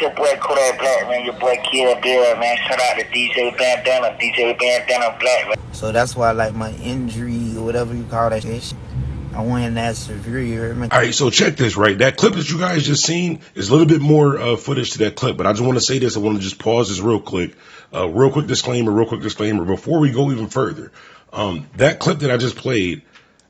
It's your boy Kodak Black, man. Your boy Kill Bill, man. Shout out to DJ Bandana Black, man. So that's why, like, my injury or whatever you call that shit, I wasn't that severe. All right, so check this, right? That clip that you guys just seen is a little bit more footage to that clip, but I just want to say this. I want to just pause this real quick. Real quick disclaimer. Before we go even further, that clip that I just played,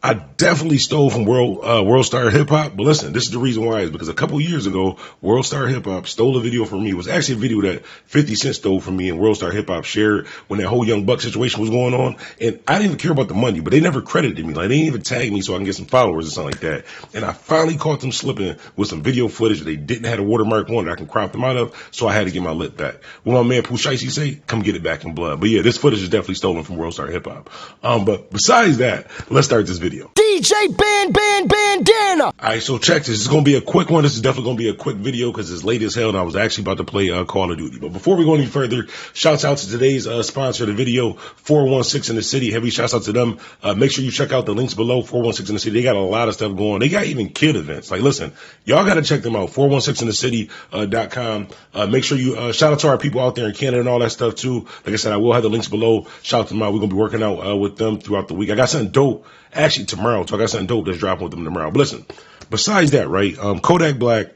I definitely stole from World Star Hip Hop. But listen, this is the reason why is because a couple years ago, World Star Hip Hop stole a video from me. It was actually a video that 50 Cent stole from me and World Star Hip Hop shared when that whole Young Buck situation was going on. And I didn't even care about the money, but they never credited me. Like, they didn't even tag me so I can get some followers or something like that. And I finally caught them slipping with some video footage that they didn't have a watermark on that I can crop them out of. So I had to get my lip back. What my man Pooh Shiesty say, come get it back in blood. But yeah, this footage is definitely stolen from World Star Hip Hop. But besides that, let's start this video. DJ Bandana. All right, so check this. It's going to be a quick one. This is definitely going to be a quick video because it's late as hell and I was actually about to play Call of Duty. But before we go any further, shouts out to today's sponsor of the video, 416 in the City. Heavy shouts out to them. Make sure you check out the links below, 416 in the City. They got a lot of stuff going on. They got even kid events. Like, listen, y'all got to check them out, 416inthecity.com. Make sure you shout out to our people out there in Canada and all that stuff too. Like I said, I will have the links below. Shout out to them out. We're going to be working out with them throughout the week. I got something dope actually tomorrow. So I got something dope that's dropping with them tomorrow. But listen, besides that, right, Kodak Black,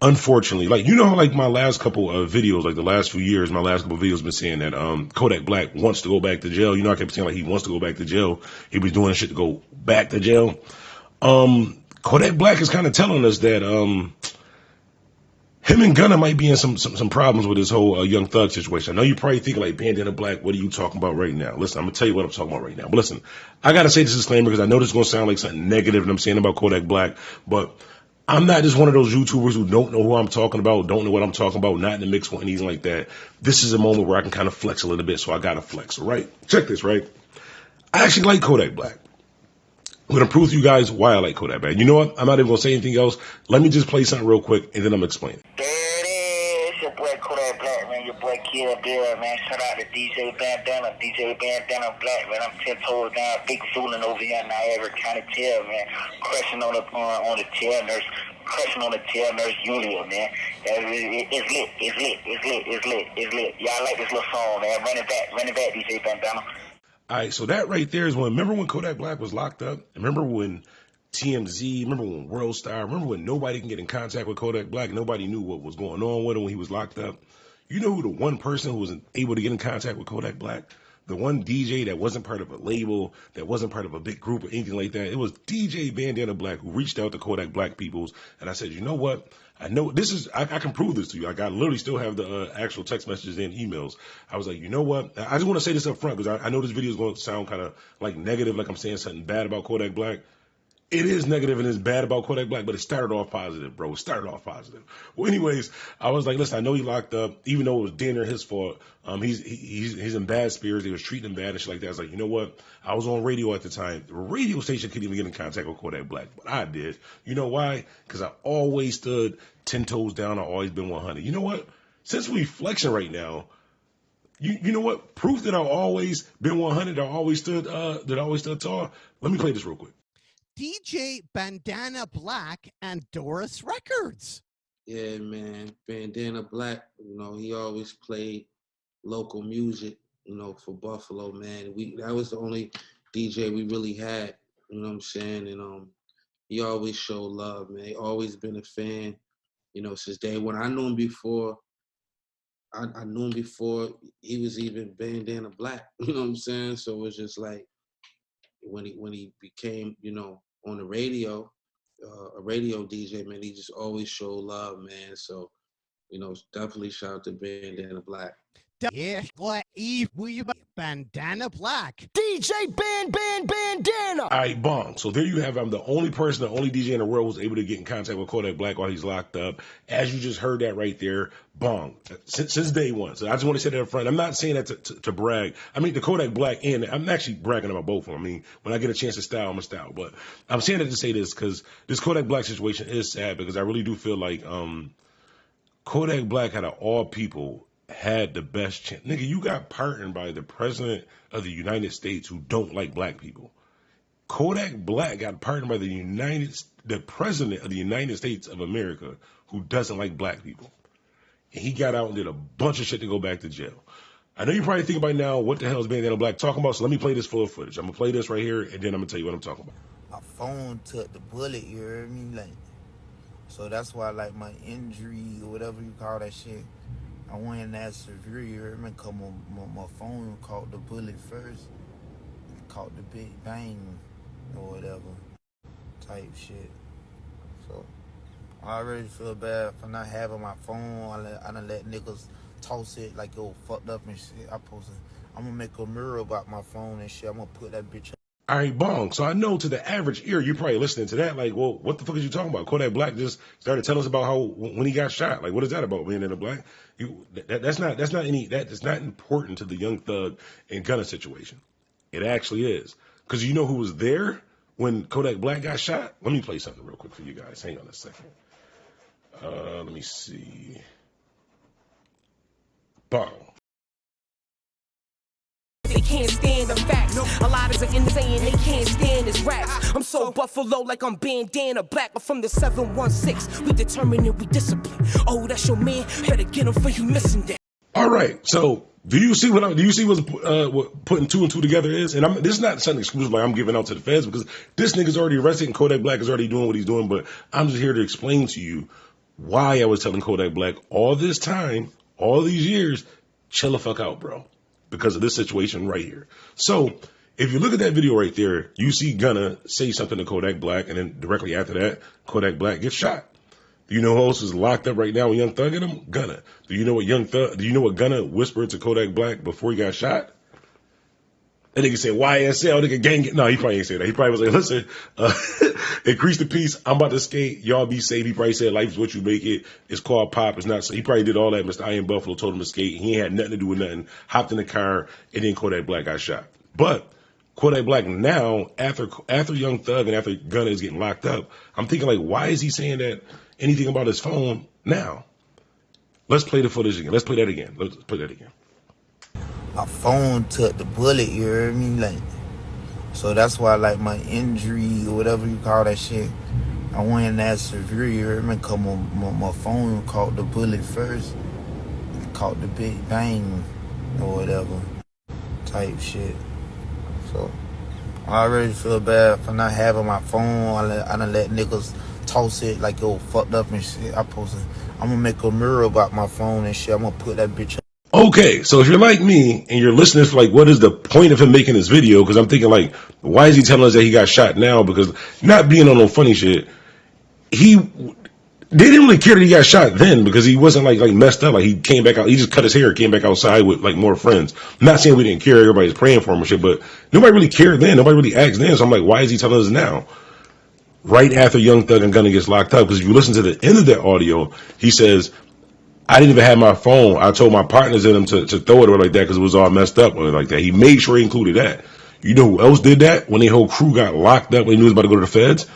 unfortunately, like, you know how, like, my last couple of videos, like the last few years, my last couple of videos been saying that Kodak Black wants to go back to jail. You know, I kept saying, like, he wants to go back to jail. He was doing shit to go back to jail. Kodak Black is kind of telling us that him and Gunna might be in some problems with this whole Young Thug situation. I know you probably think like, Bandana Black, what are you talking about right now? Listen, I'm going to tell you what I'm talking about right now. But listen, I got to say this disclaimer because I know this is going to sound like something negative that I'm saying about Kodak Black, but I'm not just one of those YouTubers who don't know who I'm talking about, don't know what I'm talking about, not in the mix for anything like that. This is a moment where I can kind of flex a little bit, so I got to flex, all right? Check this, right? I actually like Kodak Black. I'm going to prove to you guys why I like Kodak Black. You know what? I'm not even going to say anything else. Let me just play something real quick, and then I'm going to explain it. There it is. It's your boy Kodak Black, man. Your boy Kill Bill, man. Shout out to DJ Bandana Black, man. I'm 10 toes down, big fooling over here in Niagara County Jail, man. Crushing on the jail nurse. Crushing on the jail nurse Julia, man. It's lit. Y'all like this little song, man. Run it back, DJ Bandana. All right, so that right there is remember when Kodak Black was locked up? Remember when TMZ, remember when World Star, remember when nobody can get in contact with Kodak Black? Nobody knew what was going on with him when he was locked up. You know who the one person who was able to get in contact with Kodak Black? The one DJ that wasn't part of a label, that wasn't part of a big group or anything like that. It was DJ Bandana Black who reached out to Kodak Black peoples. And I said, you know what? I know this is, I can prove this to you. Like, I literally still have the actual text messages and emails. I was like, you know what? I just want to say this up front because I know this video is going to sound kind of like negative, like I'm saying something bad about Kodak Black. It is negative and it's bad about Kodak Black, but it started off positive, bro. It started off positive. Well, anyways, I was like, listen, I know he locked up, even though it was damn near his fault. He's in bad spirits. They was treating him bad and shit like that. I was like, you know what? I was on radio at the time. The radio station couldn't even get in contact with Kodak Black, but I did. You know why? Because I always stood 10 toes down. I've always been 100. You know what? Since we flexing right now, you know what? Proof that I've always been 100. I always stood tall. Let me play this real quick. DJ Bandana Black and Doris Records. Yeah, man. Bandana Black, you know, he always played local music, you know, for Buffalo, man. That was the only DJ we really had, you know what I'm saying? And he always showed love, man. He always been a fan, you know, since day one. I knew him before. I knew him before he was even Bandana Black, you know what I'm saying? So it was just like, when he became, you know, on the radio, a radio DJ, man, he just always showed love, man. So, you know, definitely shout out to Bandana Black. Yeah, Bandana Black. DJ Bandana. All right, bong. So there you have it. I'm the only person, the only DJ in the world who's able to get in contact with Kodak Black while he's locked up. As you just heard that right there, bong. Since day one. So I just want to say that up front. I'm not saying that to brag. I mean, the Kodak Black and I'm actually bragging about both of them. I mean, when I get a chance to style, I'm going to style. But I'm saying that to say this because this Kodak Black situation is sad because I really do feel like Kodak Black out of all people had the best chance. Nigga, you got pardoned by the president of the United States who don't like black people. Kodak Black got pardoned by the president of the United States of America who doesn't like black people. and he got out and did a bunch of shit to go back to jail. I know you're probably thinking by now, what the hell is Bandana Black talking about? So let me play this full footage. I'm gonna play this right here, and then I'm gonna tell you what I'm talking about. My phone took the bullet, you heard me? Like, so that's why, like, my injury or whatever you call that shit, I wasn't that severe, you heard me? Cause my phone caught the bullet first, caught the big bang or whatever type shit. So I already feel bad for not having my phone. I done let niggas toss it like yo fucked up and shit. I'm gonna make a mirror about my phone and shit. I'm gonna put that bitch up. All right, bong. So I know to the average ear, you're probably listening to that like, well, what the fuck is you talking about? Kodak Black just started telling us about how when he got shot. Like, what is that about, Bandana Black? That's not important to the Young Thug and Gunna situation. It actually is, because you know who was there when Kodak Black got shot. Let me play something real quick for you guys. Hang on a second. Let me see. Bong. They can't stand the facts. A lot of the saying they can't stand this rap. I'm so Buffalo like I'm Bandana Black. I'm from the 716. We determined and we discipline. Oh, that's your man. Better get him for you missing that. All right. So do you see what putting two and two together is? And this is not something exclusive like I'm giving out to the feds, because this nigga's already arrested and Kodak Black is already doing what he's doing. But I'm just here to explain to you why I was telling Kodak Black all this time, all these years, chill the fuck out, bro. Because of this situation right here. So if you look at that video right there, you see Gunna say something to Kodak Black, and then directly after that, Kodak Black gets shot. Do you know who else is locked up right now with Young Thug in him? Gunna. Do you know what Gunna whispered to Kodak Black before he got shot? And nigga said, YSL, nigga gang. No, he probably ain't say that. He probably was like, listen, increase the peace. I'm about to skate. Y'all be safe. He probably said, life's what you make it. It's called pop. It's not. So he probably did all that. Mr. IAmBuffalo told him to skate. He ain't had nothing to do with nothing. Hopped in the car, and then Kodak Black got shot. But Kodak Black now, after Young Thug and after Gunna is getting locked up, I'm thinking like, why is he saying that anything about his phone now? Let's play the footage again. Let's play that again. Let's play that again. My phone took the bullet, you heard me? Like, so that's why, like, my injury or whatever you call that shit, I wasn't that severe, you heard me? Cause my phone caught the bullet first, caught the big bang or whatever type shit. So I already feel bad for not having my phone. I done let niggas toss it like yo fucked up and shit. I'm gonna make a mirror about my phone and shit. I'm gonna put that bitch up. Okay, so if you're like me and you're listening for like, what is the point of him making this video? Because I'm thinking like, why is he telling us that he got shot now? Because not being on no funny shit, they didn't really care that he got shot then, because he wasn't like messed up. Like he came back out, he just cut his hair, came back outside with like more friends. I'm not saying we didn't care, everybody's praying for him and shit, but nobody really cared then. Nobody really asked then. So I'm like, why is he telling us now? Right after Young Thug and Gunna gets locked up, because if you listen to the end of that audio, he says, I didn't even have my phone. I told my partners in him to throw it or like that because it was all messed up or like that. He made sure he included that. You know who else did that when their whole crew got locked up when he knew he was about to go to the feds?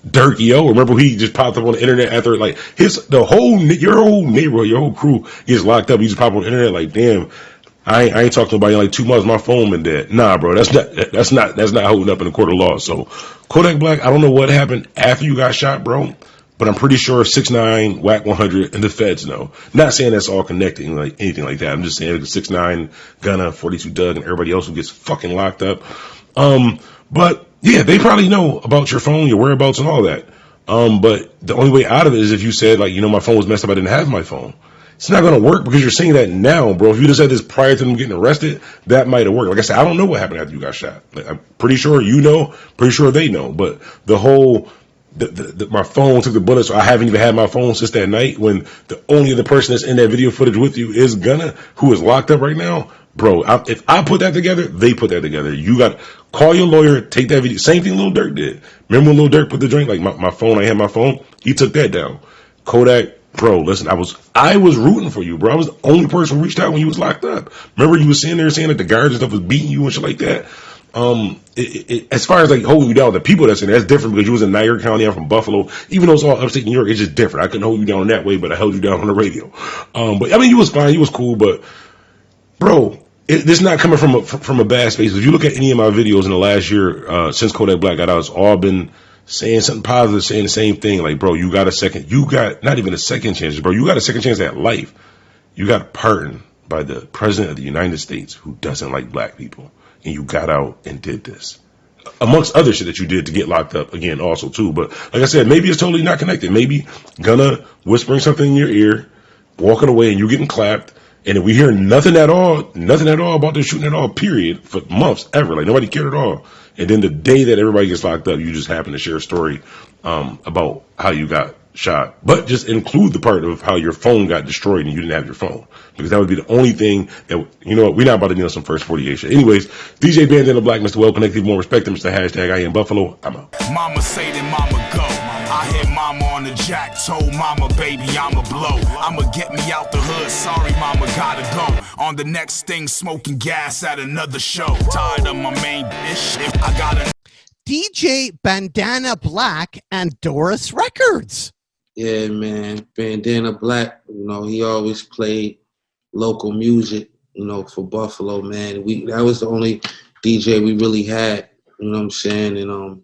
Dirk Yo. Remember he just popped up on the internet after like your whole neighborhood, your whole crew gets locked up. He just popped on the internet like, damn, I ain't talked to nobody in like 2 months. My phone been dead. Nah, bro, that's not holding up in the court of law. So Kodak Black, I don't know what happened after you got shot, bro. But I'm pretty sure 6ix9ine, Whack 100, and the feds know. Not saying that's all connecting, like anything like that. I'm just saying 6ix9ine, Gunna, 42 Thugg, and everybody else who gets fucking locked up. But yeah, they probably know about your phone, your whereabouts, and all that. But the only way out of it is if you said like, my phone was messed up, I didn't have my phone. It's not gonna work because you're saying that now, bro. If you just said this prior to them getting arrested, that might have worked. Like I said, I don't know what happened after you got shot. Like, I'm pretty sure you know, pretty sure they know. But the whole my phone took the bullet, so I haven't even had my phone since that night when the only other person that's in that video footage with you is Gunna, who is locked up right now. Bro, if I put that together, they put that together. You got to call your lawyer, take that video. Same thing Lil Durk did. Remember when Lil Durk put the joint, like my phone, I had my phone? He took that down. Kodak, bro, listen, I was rooting for you, bro. I was the only person who reached out when you was locked up. Remember you was sitting there saying that the guards and stuff was beating you and shit like that? As far as like holding you down, the people that's in that's different because you was in Niagara County, I'm from Buffalo. Even though it's all upstate New York, it's just different. I couldn't hold you down that way, but I held you down on the radio. But I mean, you was fine, you was cool, but bro, this is not coming from a bad space. If you look at any of my videos in the last year, since Kodak Black got out, it's all been saying something positive, saying the same thing. Like, bro, you got not even a second chance, bro. You got a second chance at life. You got pardoned by the president of the United States who doesn't like black people. And you got out and did this. Amongst other shit that you did to get locked up again also too. But like I said, maybe it's totally not connected. Maybe Gunna whispering something in your ear, walking away and you getting clapped. And if we hear nothing at all about this shooting at all, period, for months, ever. Like nobody cared at all. And then the day that everybody gets locked up, you just happen to share a story about how you got shot. But just include the part of how your phone got destroyed and you didn't have your phone. Because that would be the only thing that, you know what, we're not about to deal with some first 48 shit. Anyways, DJ Bandana Black, Mr. Well Connected, more respect to Mr. Hashtag IAmBuffalo. I'm out. Mama say that mama go. I hit mama on the jack, told mama, baby, I'ma blow. I'ma get me out the hood, sorry mama, gotta go. On the next thing, smoking gas at another show. Tired of my main bitch, if I gotta... DJ Bandana Black and Doris Records. Yeah, man. Bandana Black, you know, he always played local music, you know, for Buffalo, man. That was the only DJ we really had, you know what I'm saying? And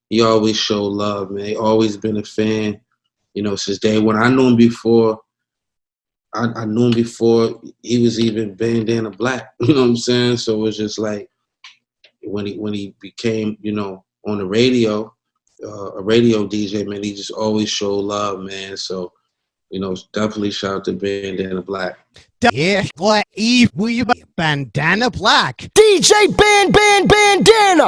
he always showed love, man. He always been a fan, you know, since day one. I knew him before. I knew him before he was even Bandana Black, you know what I'm saying? So it was just like when he became, you know, on the radio, a radio DJ, man, he just always showed love, man. So, you know, definitely shout out to Bandana Black. Yeah, Bandana Black. DJ Bandana.